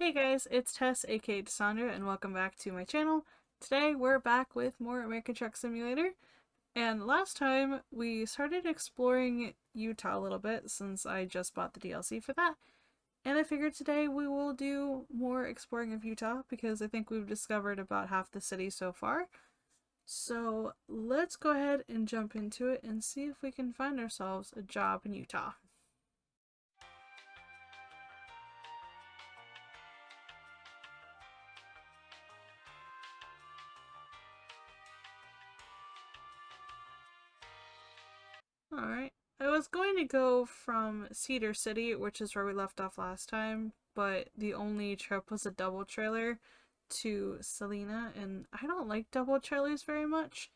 Hey guys, it's Tess, aka Cassandra, and welcome back to my channel. Today we're back with more American Truck Simulator, and last time we started exploring Utah a little bit since I just bought the DLC for that, and I figured today we will do more exploring of Utah because I think we've discovered about half the city so far. So let's go ahead and jump into it and see if we can find ourselves a job in Utah. Alright. I was going to go from Cedar City, which is where we left off last time, but the only trip was a double trailer to Salina, and I don't like double trailers very much.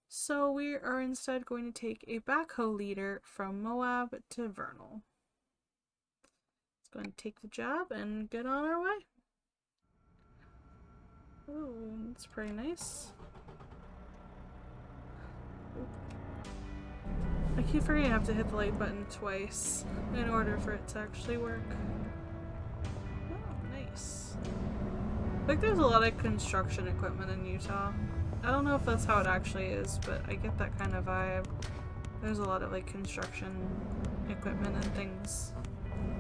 So we are instead going to take a backhoe leader from Moab to Vernal. Let's go and take the job and get on our way. Ooh, that's pretty nice. I keep forgetting I have to hit the like button twice in order for it to actually work. Oh, nice. I think there's a lot of construction equipment in Utah. I don't know if that's how it actually is, but I get that kind of vibe. There's a lot of like construction equipment and things.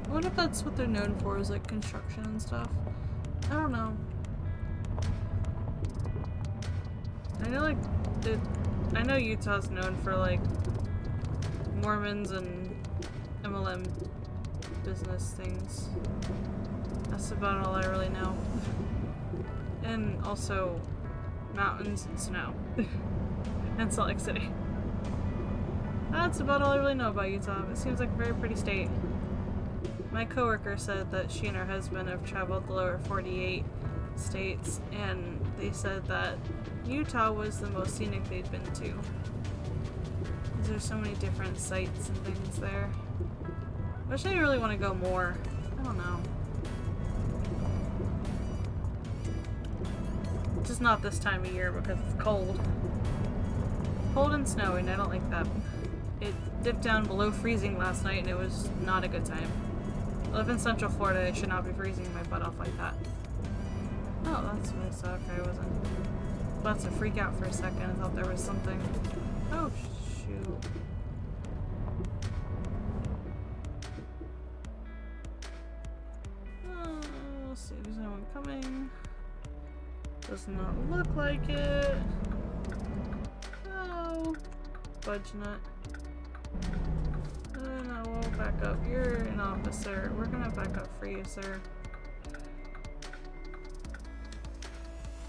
I wonder if that's what they're known for, is like construction and stuff. I don't know. I know Utah's known for like Mormons and MLM business things. That's about all I really know. And also mountains and snow. And Salt Lake City. That's about all I really know about Utah. It seems like a very pretty state. My coworker said that she and her husband have traveled the lower 48 states, and they said that Utah was the most scenic they'd been to. There's so many different sites and things there. Wish I really want to go more. I don't know. Just not this time of year because it's cold. Cold and snowy, and I don't like that. It dipped down below freezing last night and it was not a good time. I live in Central Florida, I should not be freezing my butt off like that. Oh, that's what I saw. Okay, I wasn't about to freak out for a second. I thought there was something. Oh, shoot. Let's see if there's anyone coming. Does not look like it. Oh, fudge nut. No, we'll back up. You're an officer. We're gonna back up for you, sir.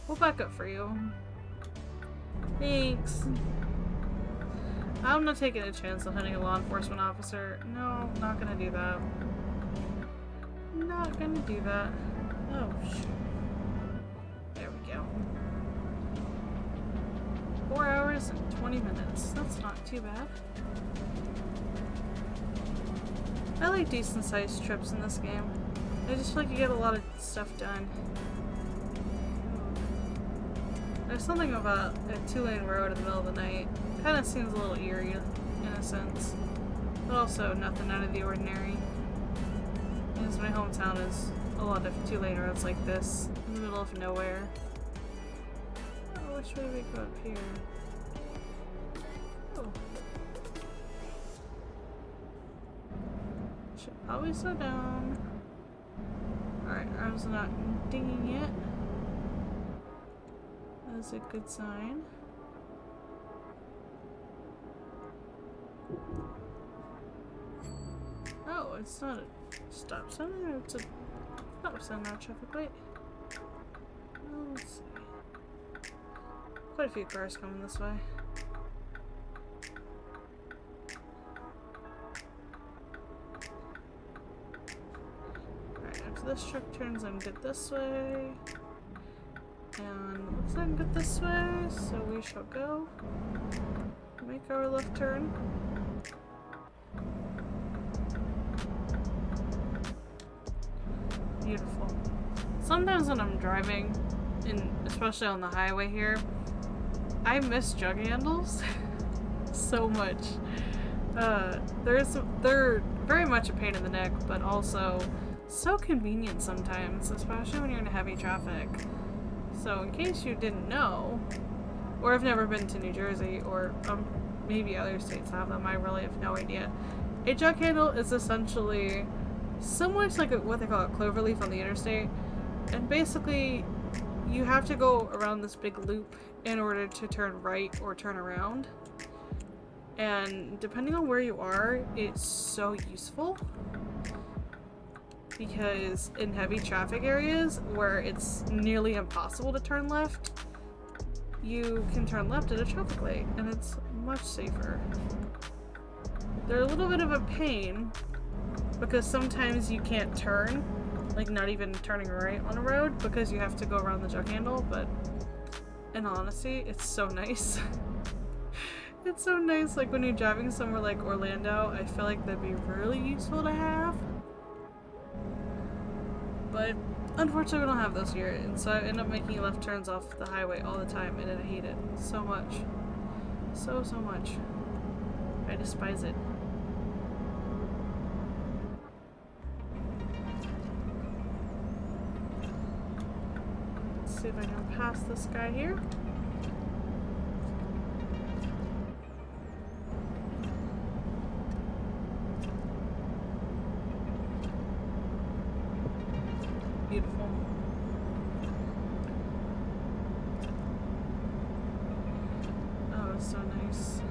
We'll back up for you. Thanks. I'm not taking a chance on hitting a law enforcement officer. No, not gonna do that. Not gonna do that. Oh, shoot. There we go. 4 hours and 20 minutes. That's not too bad. I like decent sized trips in this game. I just feel like you get a lot of stuff done. There's something about a 2-lane road in the middle of the night. Kind of seems a little eerie in a sense, but also nothing out of the ordinary. Because my hometown is a lot of 2-lane roads like this in the middle of nowhere. Oh, which way do we go up here? Oh. Should probably slow down. Alright, arms are not dinging yet. That's a good sign. Oh, it's not a stop sign, it's a stop sign, not a traffic light. Oh, let's see. Quite a few cars coming this way. Alright, after this truck turns, I'm good this way. And looks like I'm good this way, so we shall go. Make our left turn. Beautiful. Sometimes when I'm driving, especially on the highway here, I miss jug handles so much. They're very much a pain in the neck, but also so convenient sometimes, especially when you're in heavy traffic. So in case you didn't know, or have never been to New Jersey, or maybe other states have them, I really have no idea. A jug handle is essentially somewhat like what they call a cloverleaf on the interstate, and basically you have to go around this big loop in order to turn right or turn around. And depending on where you are, it's so useful. Because in heavy traffic areas where it's nearly impossible to turn left, you can turn left at a traffic light, and it's much safer. They're a little bit of a pain, because sometimes you can't turn, like not even turning right on a road, because you have to go around the jug handle, but in all honesty, it's so nice. It's so nice, like when you're driving somewhere like Orlando, I feel like that'd be really useful to have. But unfortunately we don't have those here, and so I end up making left turns off the highway all the time, and I hate it so much. So much. I despise it. Let's see if I can pass this guy here. Beautiful. Oh, it's so nice.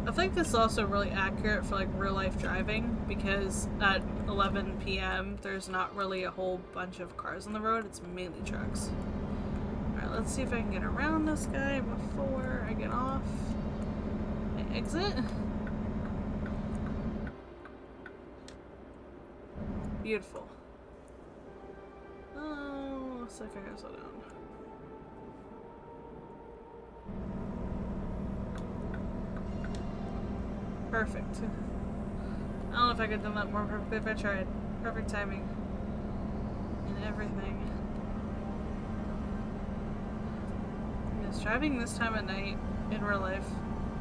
I think this is also really accurate for like real life driving, because at 11 p.m. there's not really a whole bunch of cars on the road, it's mainly trucks. Alright, let's see if I can get around this guy before I get off. I exit. Beautiful. Oh, looks like I gotta slow down. Perfect. I don't know if I could have done that more perfectly if I tried. Perfect timing. And everything. Because driving this time at night in real life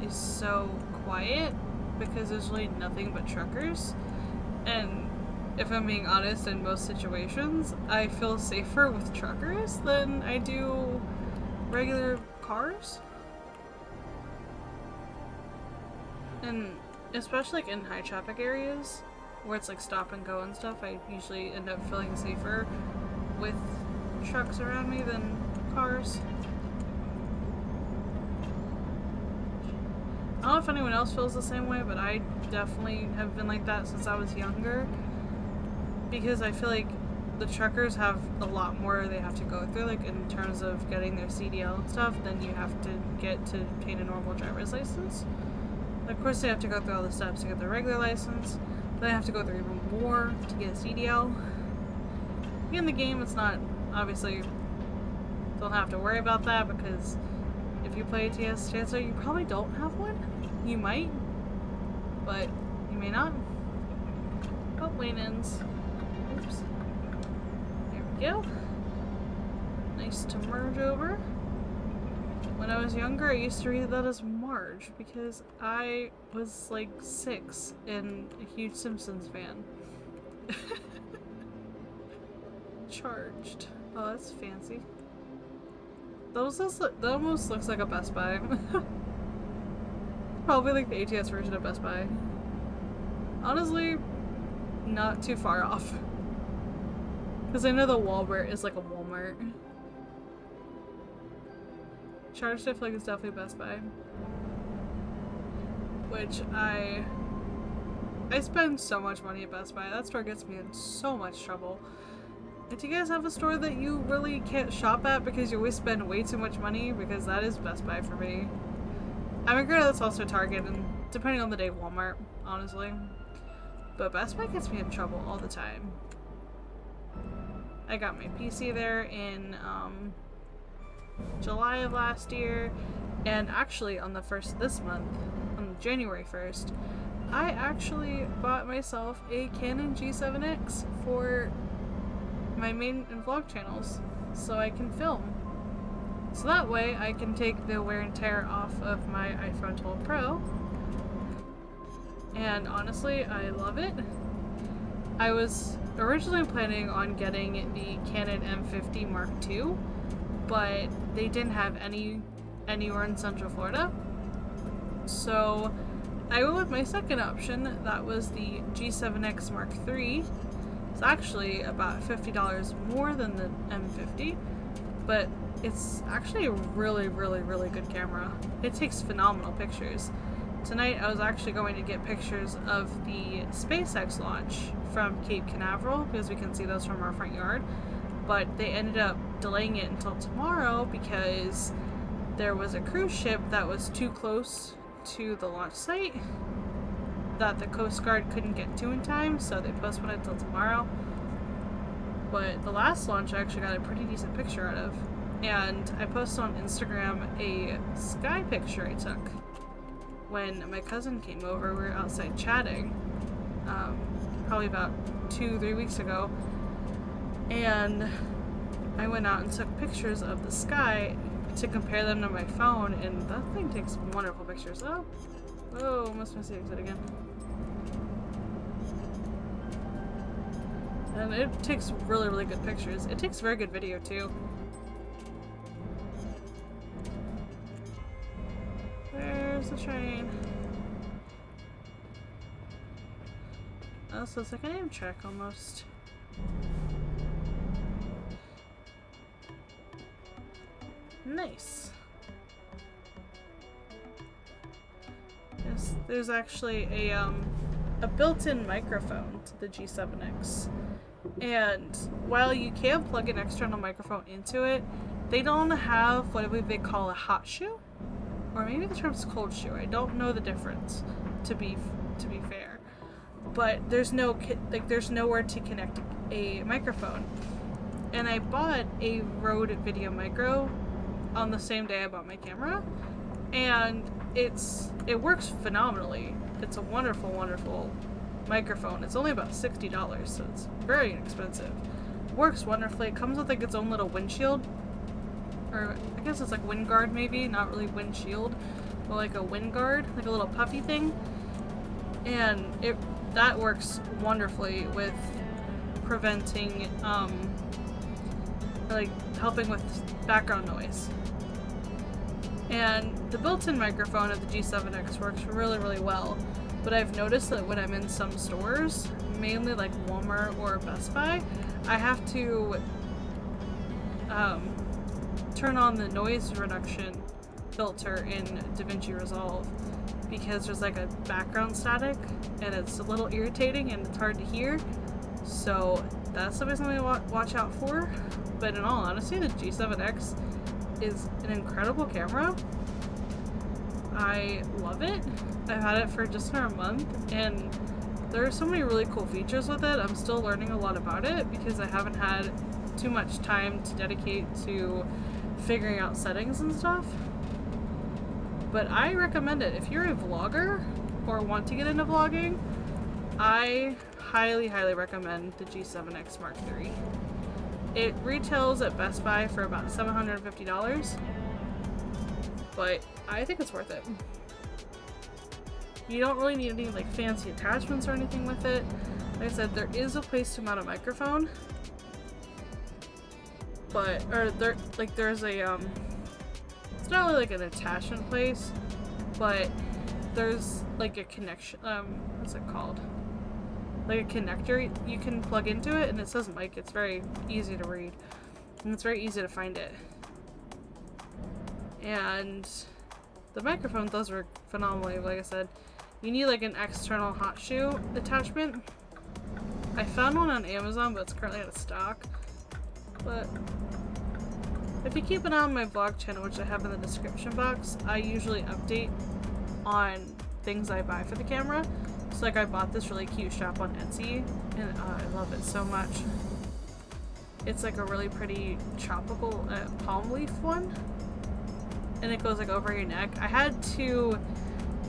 is so quiet, because there's really nothing but truckers. And if I'm being honest, in most situations, I feel safer with truckers than I do regular cars. And especially like in high traffic areas where it's like stop and go and stuff, I usually end up feeling safer with trucks around me than cars. I don't know if anyone else feels the same way, but I definitely have been like that since I was younger. Because I feel like the truckers have a lot more they have to go through, like in terms of getting their CDL and stuff, than you have to get to obtain a normal driver's license. Of course, they have to go through all the steps to get their regular license. They have to go through even more to get a CDL. In the game, it's not, obviously, don't have to worry about that, because if you play ATS, chances are you probably don't have one. You might, but you may not. Oh, lane ends. Oops. There we go. Nice to merge over. When I was younger, I used to read that as Marge, because I was like 6 and a huge Simpsons fan. Charged. Oh, that's fancy. That almost looks like a Best Buy. Probably like the ATS version of Best Buy. Honestly, not too far off. Because I know the Walmart is like a Walmart. Charged, I feel like it's definitely Best Buy. Which I spend so much money at Best Buy. That store gets me in so much trouble. Do you guys have a store that you really can't shop at because you always spend way too much money? Because that is Best Buy for me. I mean, granted, that's also Target, and depending on the day, Walmart, honestly. But Best Buy gets me in trouble all the time. I got my PC there in July of last year, and actually on this month, on January 1st, I actually bought myself a Canon G7X for my main and vlog channels, so I can film. So that way I can take the wear and tear off of my iPhone 12 Pro, and honestly, I love it. I was originally planning on getting the Canon M50 Mark II, but they didn't have anywhere in Central Florida. So I went with my second option. That was the G7X Mark III. It's actually about $50 more than the M50, but it's actually a really, really, really good camera. It takes phenomenal pictures. Tonight I was actually going to get pictures of the SpaceX launch from Cape Canaveral because we can see those from our front yard, but they ended up delaying it until tomorrow because there was a cruise ship that was too close to the launch site that the Coast Guard couldn't get to in time, so they postponed it till tomorrow. But the last launch I actually got a pretty decent picture out of, and I posted on Instagram a sky picture I took when my cousin came over. We were outside chatting, probably about 2-3 weeks ago, and I went out and took pictures of the sky to compare them to my phone, and that thing takes wonderful pictures. Oh, almost missed the exit again. And it takes really, really good pictures. It takes very good video too. There's the train. Oh, so it's like an Amtrak almost. Nice. Yes, there's actually a built-in microphone to the G7X. And while you can plug an external microphone into it, they don't have what they call a hot shoe, or maybe the term's cold shoe. I don't know the difference, to be fair. But there's there's nowhere to connect a microphone. And I bought a Rode Video Micro on the same day I bought my camera, and it works phenomenally. It's a wonderful, wonderful microphone. It's only about $60, so it's very inexpensive. Works wonderfully. It comes with like its own little windshield, or I guess it's like wind guard maybe, not really windshield, but like a wind guard, like a little puffy thing. And that works wonderfully with preventing like helping with background noise. And the built-in microphone of the G7X works really, really well. But I've noticed that when I'm in some stores, mainly like Walmart or Best Buy, I have to turn on the noise reduction filter in DaVinci Resolve because there's like a background static and it's a little irritating and it's hard to hear. So that's something to watch out for. But in all honesty, the G7X is an incredible camera. I love it. I've had it for just under a month, and there are so many really cool features with it. I'm still learning a lot about it because I haven't had too much time to dedicate to figuring out settings and stuff. But I recommend it. If you're a vlogger or want to get into vlogging, I highly, highly recommend the G7X Mark III. It retails at Best Buy for about $750, but I think it's worth it. You don't really need any like fancy attachments or anything with it. Like I said, there is a place to mount a microphone, but there's a it's not really like an attachment place, but there's like a connection. What's it called? Like a connector you can plug into it, and it says mic. It's very easy to read, and it's very easy to find it. And the microphone does work phenomenally. Like I said, you need like an external hot shoe attachment. I found one on Amazon, but it's currently out of stock. But if you keep an eye on my vlog channel, which I have in the description box, I usually update on things I buy for the camera. So like I bought this really cute strap on Etsy, and I love it so much. It's like a really pretty tropical palm leaf one, and it goes like over your neck. I had to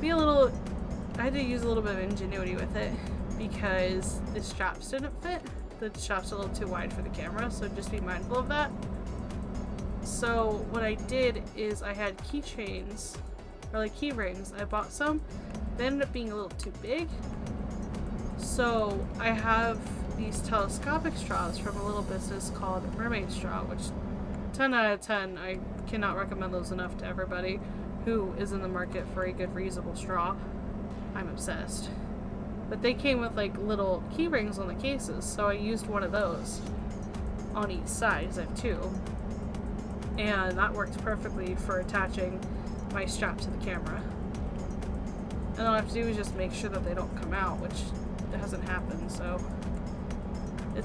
use a little bit of ingenuity with it because the straps didn't fit. The strap's a little too wide for the camera, so just be mindful of that. So what I did is I had keychains, or like key rings. I bought some. They ended up being a little too big. So I have these telescopic straws from a little business called Mermaid Straw, which 10 out of 10, I cannot recommend those enough to everybody who is in the market for a good reusable straw. I'm obsessed. But they came with like little key rings on the cases, so I used one of those on each side, because I have two. And that works perfectly for attaching my strap to the camera. And all I have to do is just make sure that they don't come out, which hasn't happened, so it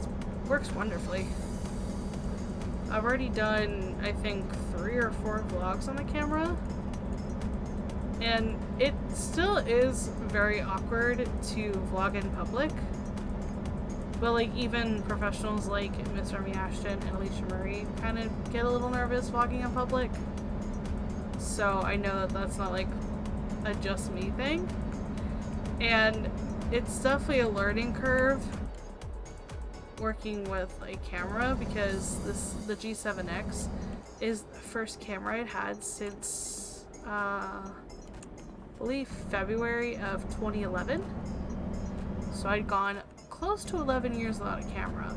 works wonderfully. I've already done, I think, 3 or 4 vlogs on the camera, and it still is very awkward to vlog in public, but like even professionals like Miss Remy Ashton and Alicia Murray kind of get a little nervous vlogging in public, so I know that that's not like a just me thing, and it's definitely a learning curve working with a camera, because the G7X is the first camera I'd had since I believe February of 2011. So I'd gone close to 11 years without a camera.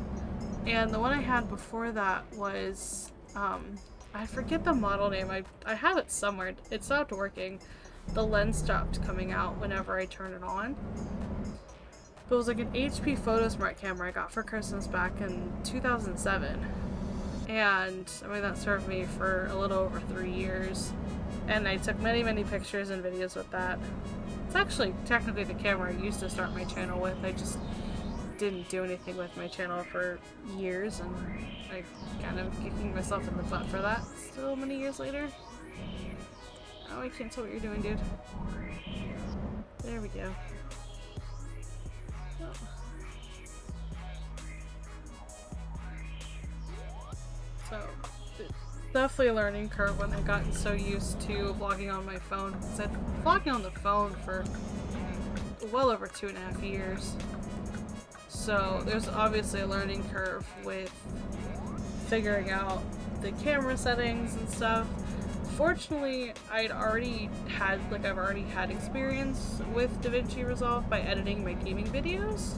And the one I had before that was I forget the model name. I have it somewhere. It stopped working. The lens stopped coming out whenever I turn it on. But it was like an HP PhotoSmart camera I got for Christmas back in 2007. And I mean, that served me for a little over 3 years. And I took many, many pictures and videos with that. It's actually technically the camera I used to start my channel with. I just didn't do anything with my channel for years, and I kind of kicking myself in the butt for that still many years later. Oh, I can't tell what you're doing, dude. There we go. So, definitely a learning curve when I've gotten so used to vlogging on my phone. Because I've been vlogging on the phone for well over 2.5 years. So there's obviously a learning curve with figuring out the camera settings and stuff. Fortunately, I've already had experience with DaVinci Resolve by editing my gaming videos.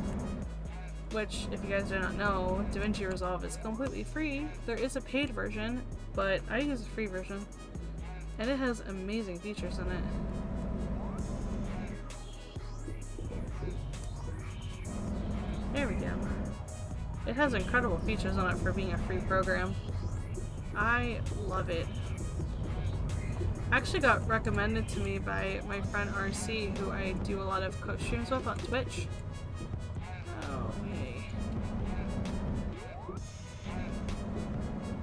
Which, if you guys do not know, DaVinci Resolve is completely free. There is a paid version, but I use a free version. And it has amazing features in it. There we go. It has incredible features on it for being a free program. I love it. Actually got recommended to me by my friend RC, who I do a lot of coach streams with on Twitch. Oh, yay.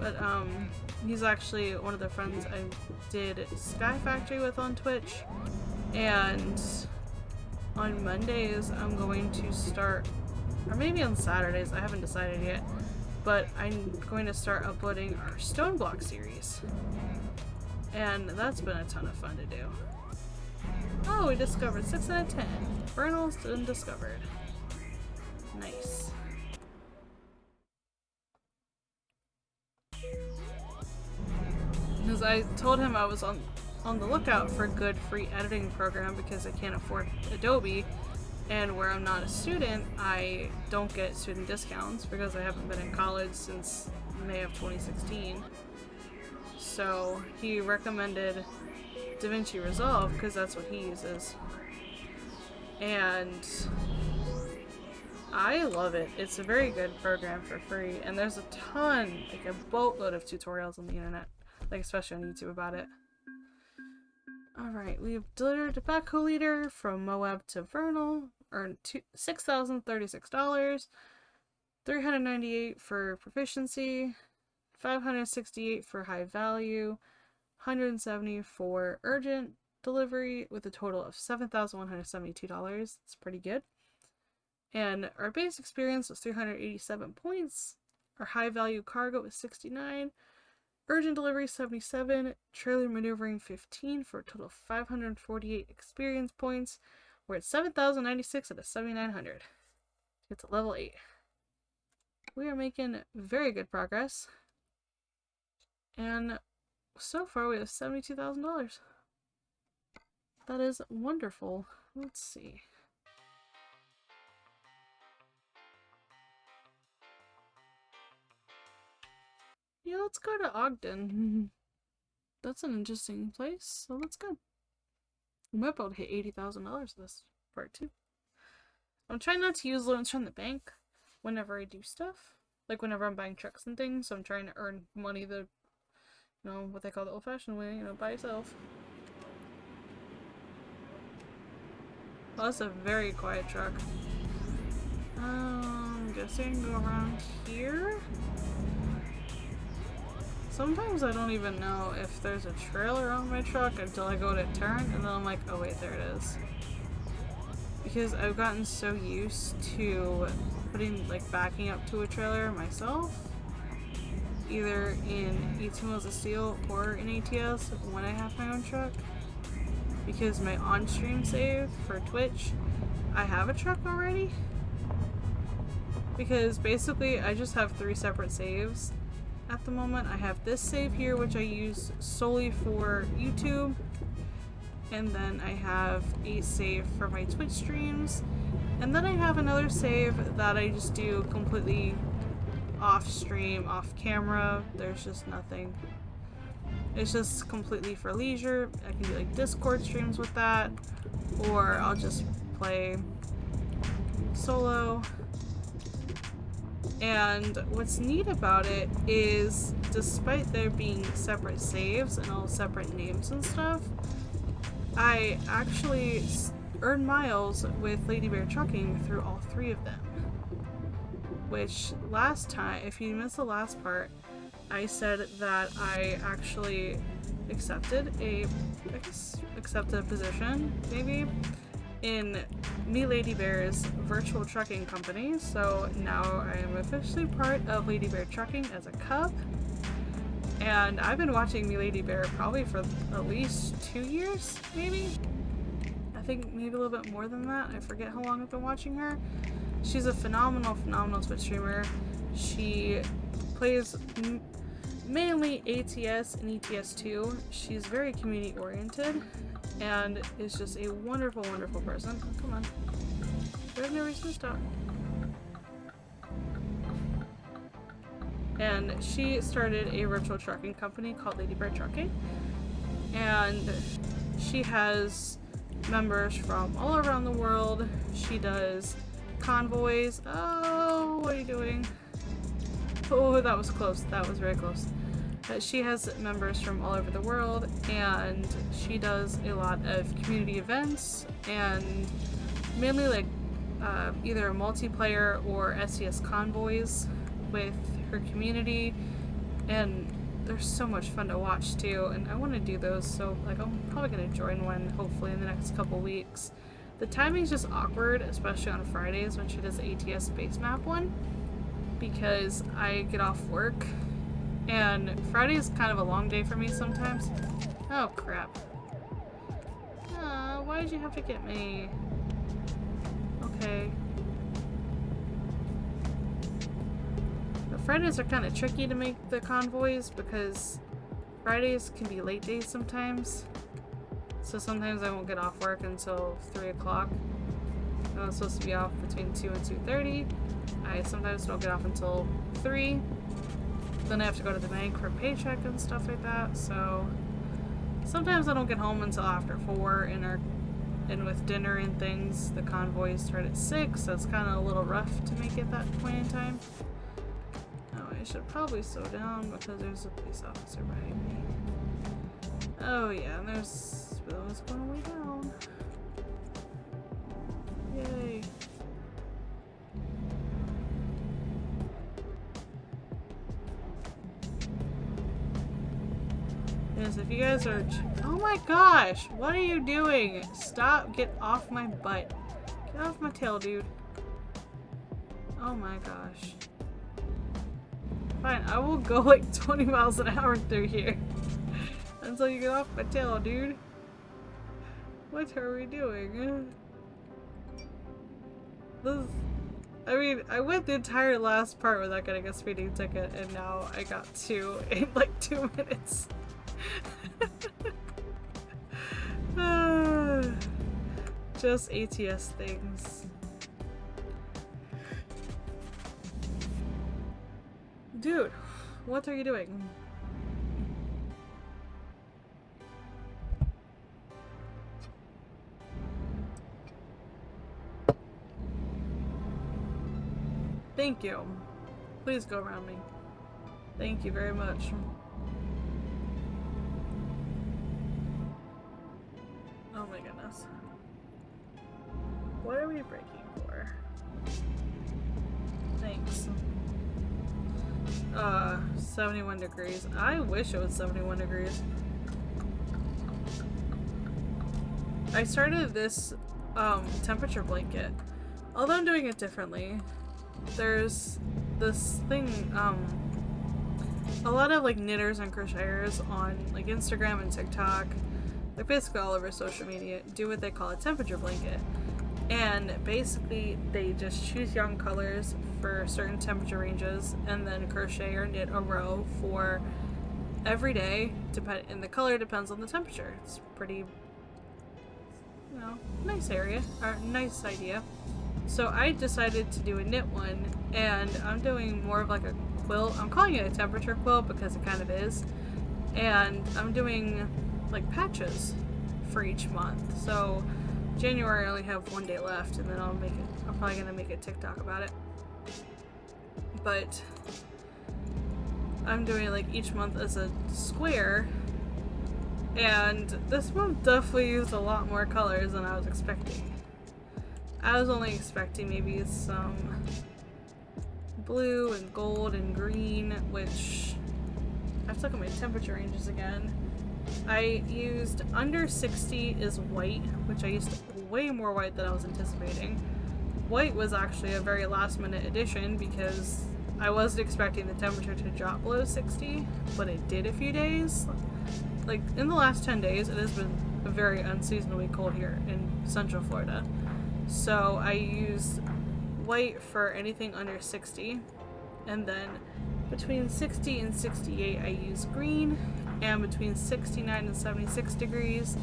But, he's actually one of the friends I did Sky Factory with on Twitch. And on Mondays, I'm going to start, or maybe on Saturdays, I haven't decided yet, but I'm going to start uploading our Stone Block series. And that's been a ton of fun to do. Oh, we discovered 6 out of 10. Vernal's been discovered. Nice. Because I told him I was on the lookout for a good free editing program because I can't afford Adobe, and where I'm not a student, I don't get student discounts because I haven't been in college since May of 2016. So he recommended DaVinci Resolve because that's what he uses. And I love it. It's a very good program for free, and there's a ton, like a boatload of tutorials on the internet, like especially on YouTube about it. Alright, we've delivered a backhoe leader from Moab to Vernal, earned $6,036, $398 for proficiency, $568 for high value, $170 for urgent delivery, with a total of $7,172. It's pretty good. And our base experience was 387 points. Our high value cargo was 69. Urgent delivery 77. Trailer maneuvering 15 for a total of 548 experience points. We're at 7,096 out of 7,900. It's a level 8. We are making very good progress. And so far we have $72,000. That is wonderful. Let's see. Yeah, let's go to Ogden. That's an interesting place, so let's go. We might be able to hit $80,000 this part too. I'm trying not to use loans from the bank whenever I do stuff. Like whenever I'm buying trucks and things, so I'm trying to earn money the, you know, what they call the old-fashioned way, you know, by yourself. Well, that's a very quiet truck. Guessing go around here? Sometimes I don't even know if there's a trailer on my truck until I go to turn, and then I'm like, oh wait, there it is. Because I've gotten so used to putting, like, backing up to a trailer myself, either in 18 Wheels of Steel or in ATS when I have my own truck. Because my on-stream save for Twitch, I have a truck already. Because basically I just have 3 separate saves at the moment. I have this save here, which I use solely for YouTube. And then I have a save for my Twitch streams. And then I have another save that I just do completely off stream, off camera. There's just nothing. It's just completely for leisure. I can do like Discord streams with that. Or I'll just play solo. And what's neat about it is, despite there being separate saves and all separate names and stuff, I actually earn miles with Lady Bear Trucking through all 3 of them. Which last time, if you missed the last part, I said that I actually accepted a position, maybe, in me Lady Bear's virtual trucking company. So now I am officially part of Lady Bear Trucking as a cub. And I've been watching me Lady Bear probably for at least 2 years, maybe? I think maybe a little bit more than that. I forget how long I've been watching her. She's a phenomenal Twitch streamer. She plays mainly ATS and ETS2. She's very community oriented and is just a wonderful, wonderful person. Oh, come on. There's no reason to stop. And she started a virtual trucking company called Lady Bear Trucking. And she has members from all around the world. She does convoys. Oh, what are you doing? Oh, that was close. That was very close. She has members from all over the world, and she does a lot of community events, and mainly like either multiplayer or SES convoys with her community, and they're so much fun to watch too, and I want to do those, so like I'm probably going to join one hopefully in the next couple weeks. The timing's just awkward, especially on Fridays when she does the ATS base map one, because I get off work, and Friday is kind of a long day for me sometimes. Oh crap. Why did you have to get me? Okay. But Fridays are kind of tricky to make the convoys because Fridays can be late days sometimes. So sometimes I won't get off work until 3 o'clock. I'm supposed to be off between 2 and 2:30. I sometimes don't get off until 3. Then I have to go to the bank for a paycheck and stuff like that. So sometimes I don't get home until after 4, and with dinner and things, the convoys start at 6, so it's kind of a little rough to make it that point in time. Oh, I should probably slow down because there's a police officer behind me. Oh yeah, and there's those going way down. Yay. Yes, if you guys are... Oh my gosh! What are you doing? Stop! Get off my butt. Get off my tail, dude. Oh my gosh. Fine, I will go like 20 miles an hour through here. Until you get off my tail, dude. What are we doing? I mean, I went the entire last part without getting a speeding ticket, and now I got 2 in like 2 minutes. Just ATS things. Dude, What are you doing? Thank you. Please go around me. Thank you very much. Oh my goodness. What are we breaking for? Thanks. 71 degrees. I wish it was 71 degrees. I started this temperature blanket. Although I'm doing it differently. There's this thing, a lot of like knitters and crocheters on like Instagram and TikTok, like basically all over social media, do what they call a temperature blanket. And basically they just choose yarn colors for certain temperature ranges and then crochet or knit a row for every day, and the color depends on the temperature. It's pretty, you know, nice idea. So I decided to do a knit one, and I'm doing more of like a quilt. I'm calling it a temperature quilt because it kind of is. And I'm doing like patches for each month. So January I only have 1 day left, and then I'm probably gonna make a TikTok about it. But I'm doing like each month as a square, and this month definitely used a lot more colors than I was expecting. I was only expecting maybe some blue and gold and green, which I have to look at my temperature ranges again. I used under 60 is white, which I used way more white than I was anticipating. White was actually a very last minute addition because I wasn't expecting the temperature to drop below 60, but it did a few days. Like in the last 10 days, it has been very unseasonably cold here in Central Florida. So I used white for anything under 60, and then between 60 and 68 I use green, and between 69 and 76 degrees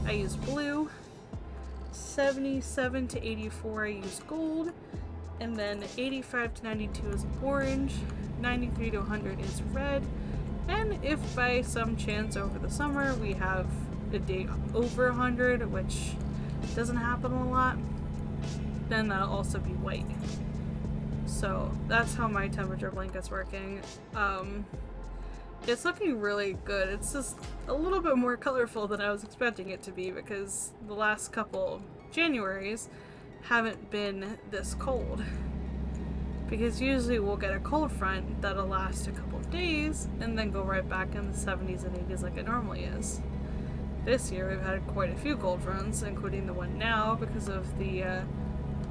I use blue, 77 to 84 I use gold, and then 85 to 92 is orange, 93 to 100 is red, and if by some chance over the summer we have a day over 100, which doesn't happen a lot, then that'll also be white. So that's how my temperature blanket's working. It's looking really good. It's just a little bit more colorful than I was expecting it to be because the last couple Januaries haven't been this cold. Because usually we'll get a cold front that'll last a couple of days and then go right back in the 70s and 80s like it normally is. This year we've had quite a few cold fronts, including the one now because of the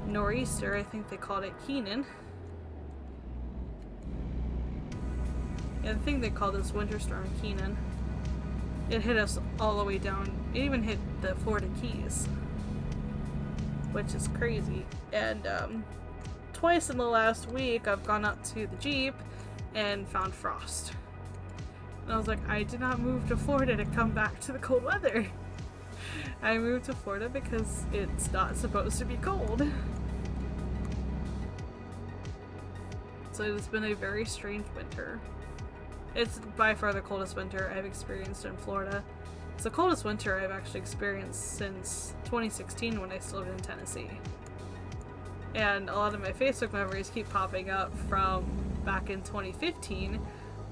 nor'easter. I think they called it Keenan. Yeah, I think they called this winter storm Keenan. It hit us all the way down. It even hit the Florida Keys, which is crazy. And twice in the last week I've gone up to the Jeep and found frost. And I was like, I did not move to Florida to come back to the cold weather. I moved to Florida because it's not supposed to be cold. So it's been a very strange winter. It's by far the coldest winter I've experienced in Florida. It's the coldest winter I've actually experienced since 2016 when I still lived in Tennessee. And a lot of my Facebook memories keep popping up from back in 2015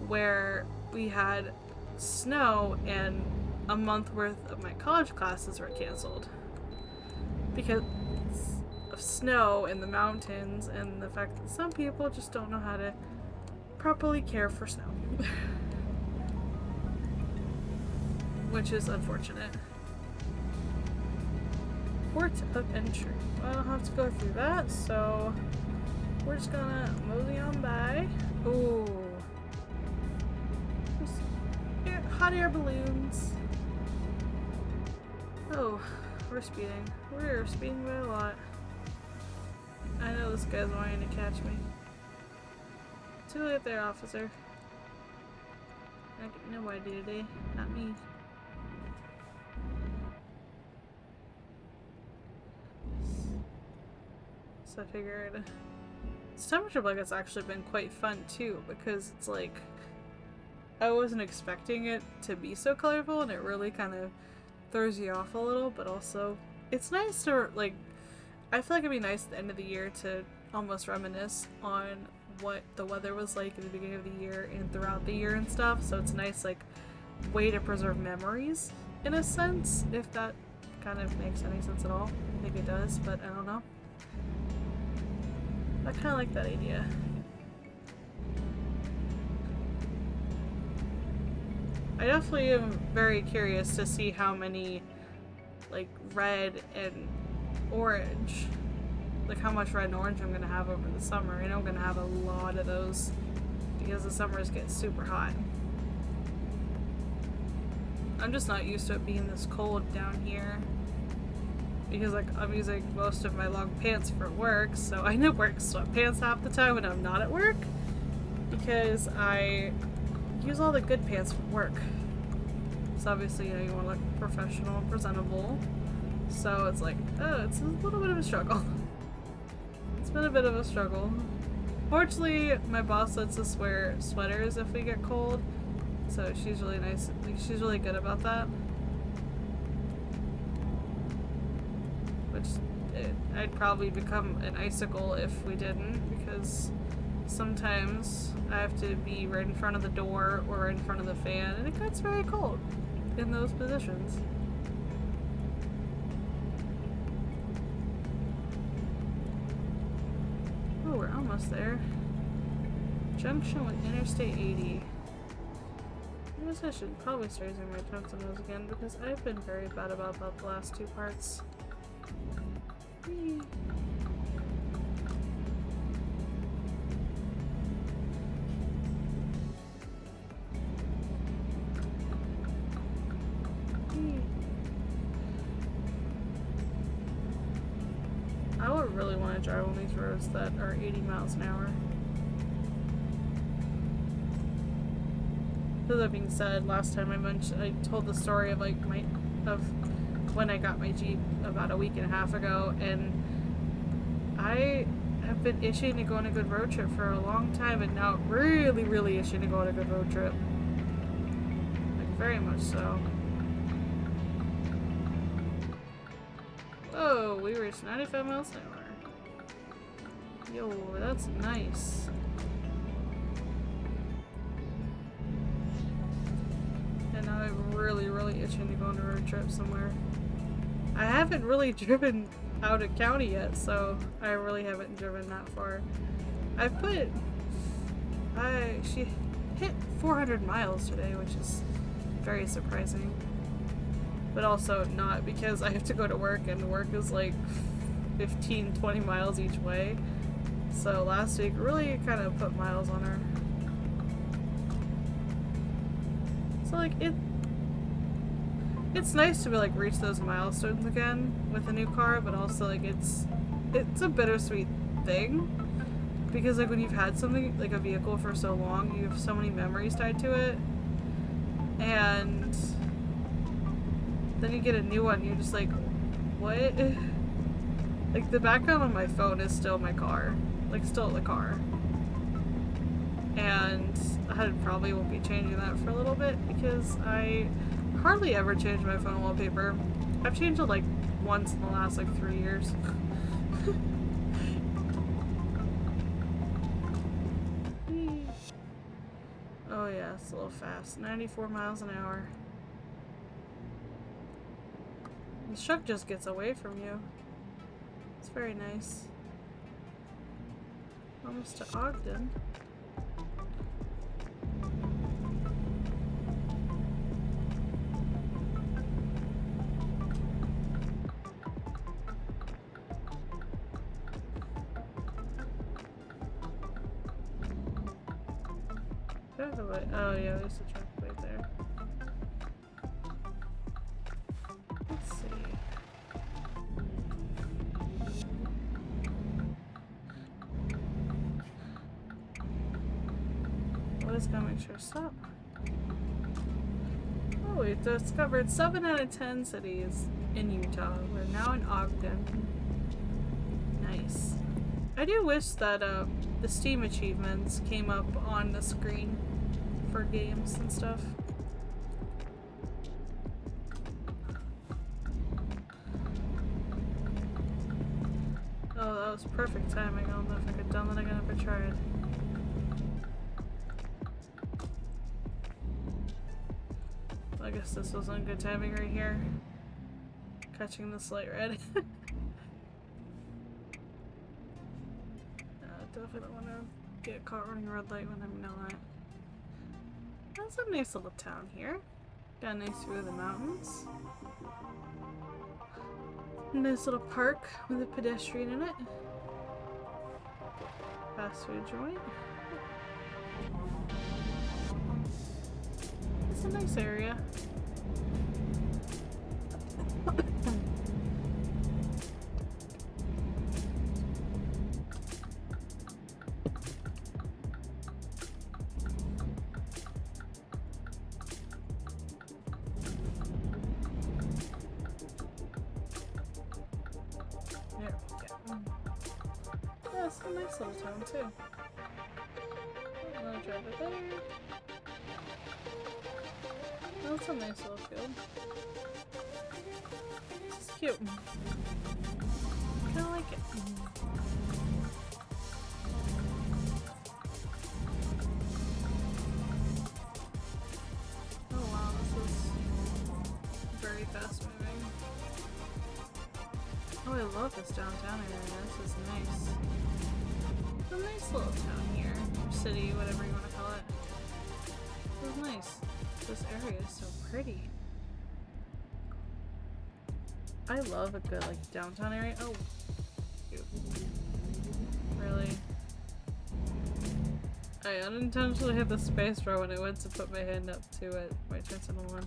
where we had snow and a month worth of my college classes were canceled because of snow in the mountains and the fact that some people just don't know how to properly care for snow. Which is unfortunate. Port of entry. Well, I don't have to go through that, so we're just gonna mosey on by. Ooh. Hot air balloons. Oh, we're speeding. We're speeding by a lot. I know this guy's wanting to catch me. Too late there, officer. I got no idea today. Not me. So I figured this temperature blanket's actually been quite fun too because it's like I wasn't expecting it to be so colorful, and it really kind of throws you off a little, but also it's nice to, like, I feel like it'd be nice at the end of the year to almost reminisce on what the weather was like at the beginning of the year and throughout the year and stuff, so it's a nice, like, way to preserve memories, in a sense, if that kind of makes any sense at all. I think it does, but I don't know. I kind of like that idea. I definitely am very curious to see how many, like, red and orange, like how much red and orange I'm gonna have over the summer. I know I'm gonna have a lot of those because the summers get super hot. I'm just not used to it being this cold down here because, like, I'm using most of my long pants for work, so I end up wearing sweatpants half the time when I'm not at work because I use all the good pants for work. So obviously, you know, you want to look professional and presentable. So it's like, oh, it's a little bit of a struggle. It's been a bit of a struggle. Fortunately, my boss lets us wear sweaters if we get cold. So she's really nice. Like, she's really good about that. Which, I'd probably become an icicle if we didn't, because sometimes I have to be right in front of the door or right in front of the fan, and it gets very cold in those positions. Oh, we're almost there. Junction with Interstate 80. I guess I should probably start using my tungsten nose again because I've been very bad about that the last two parts. Whee. I would really want to drive on these roads that are 80 miles an hour. So that being said, last time I told the story of, like, of when I got my Jeep about a week and a half ago, and I have been itching to go on a good road trip for a long time, and now really, really itching to go on a good road trip. Like, very much so. Whoa, we reached 95 miles an hour. Yo, that's nice. And now I'm really, really itching to go on a road trip somewhere. I haven't really driven out of county yet, so I really haven't driven that far. She hit 400 miles today, which is very surprising. But also not, because I have to go to work, and work is like 15, 20 miles each way. So last week really kind of put miles on her. So, like, it's nice to be, like, reach those milestones again with a new car, but also, like, it's a bittersweet thing, because, like, when you've had something, like, a vehicle for so long, you have so many memories tied to it, and then you get a new one, and you're just like, what? Like, the background on my phone is still my car, like, still the car. And I probably won't be changing that for a little bit because I hardly ever change my phone wallpaper. I've changed it like once in the last like 3 years. Oh yeah, it's a little fast. 94 miles an hour. The truck just gets away from you. It's very nice. Almost to Ogden. Oh yeah, there's a truck right there. Let's see. Well, it's gonna make sure to stop. Oh, we discovered 7 out of 10 cities in Utah. We're now in Ogden. Nice. I do wish that the Steam achievements came up on the screen for for games and stuff. Oh, that was perfect timing. I don't know if I could have done that again if I tried. I guess this wasn't good timing right here. Catching this light red. Definitely don't want to get caught running a red light when I'm not. That's a nice little town here. Got a nice view of the mountains. Nice little park with a pedestrian in it. Fast food joint. It's a nice area. That's a nice little town too. I'm gonna drive it there. That's a nice little field. This is cute. Kinda like it. Oh wow, this is very fast moving. Oh, I love this downtown area. This is nice. It's a nice little town here. City, whatever you want to call it. This is nice. This area is so pretty. I love a good, like, downtown area. Oh, cute. Really? I unintentionally hit the space bar when I went to put my hand up to it. My sentinel one.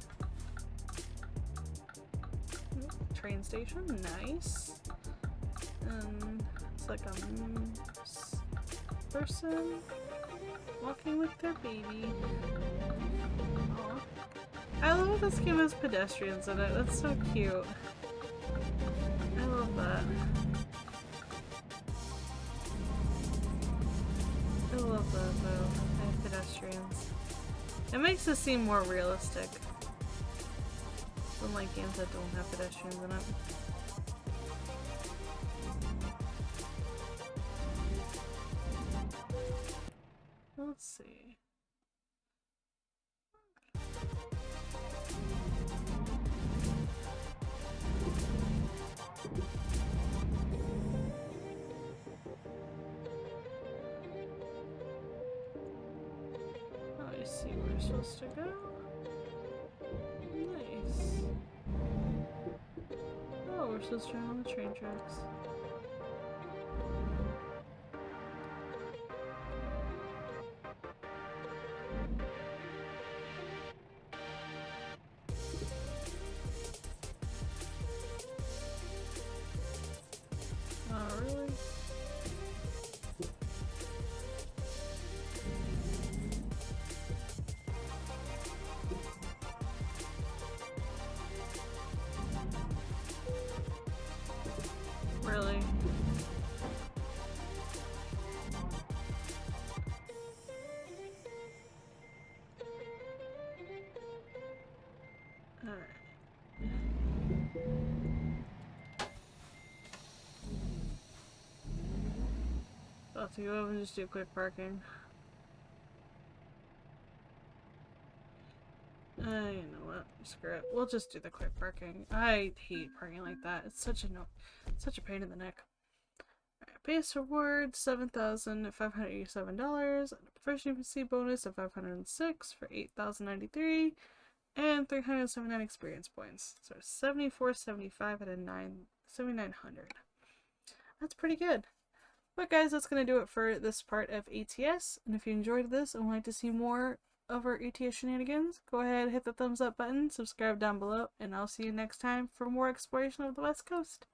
Train station, nice. It's like a person walking with their baby. Aww. I love this game has pedestrians in it. That's so cute. I love that. I love that though. I have pedestrians. It makes it seem more realistic than like games that don't have pedestrians in it. Let's see. I see where we're supposed to go. Nice. Oh, we're supposed to run on the train tracks. Really? Alright. About to go over and just do quick parking. You know what? Screw it. We'll just do the quick parking. I hate parking like that. It's such a pain in the neck. Alright, base reward $7,587, proficiency bonus of 506 for 8,093, and 379 experience points. So 7475 at a 7,900. That's pretty good. But guys, that's gonna do it for this part of ATS. And if you enjoyed this and would like to see more of our ATS shenanigans, go ahead, hit the thumbs up button, subscribe down below, and I'll see you next time for more exploration of the West Coast.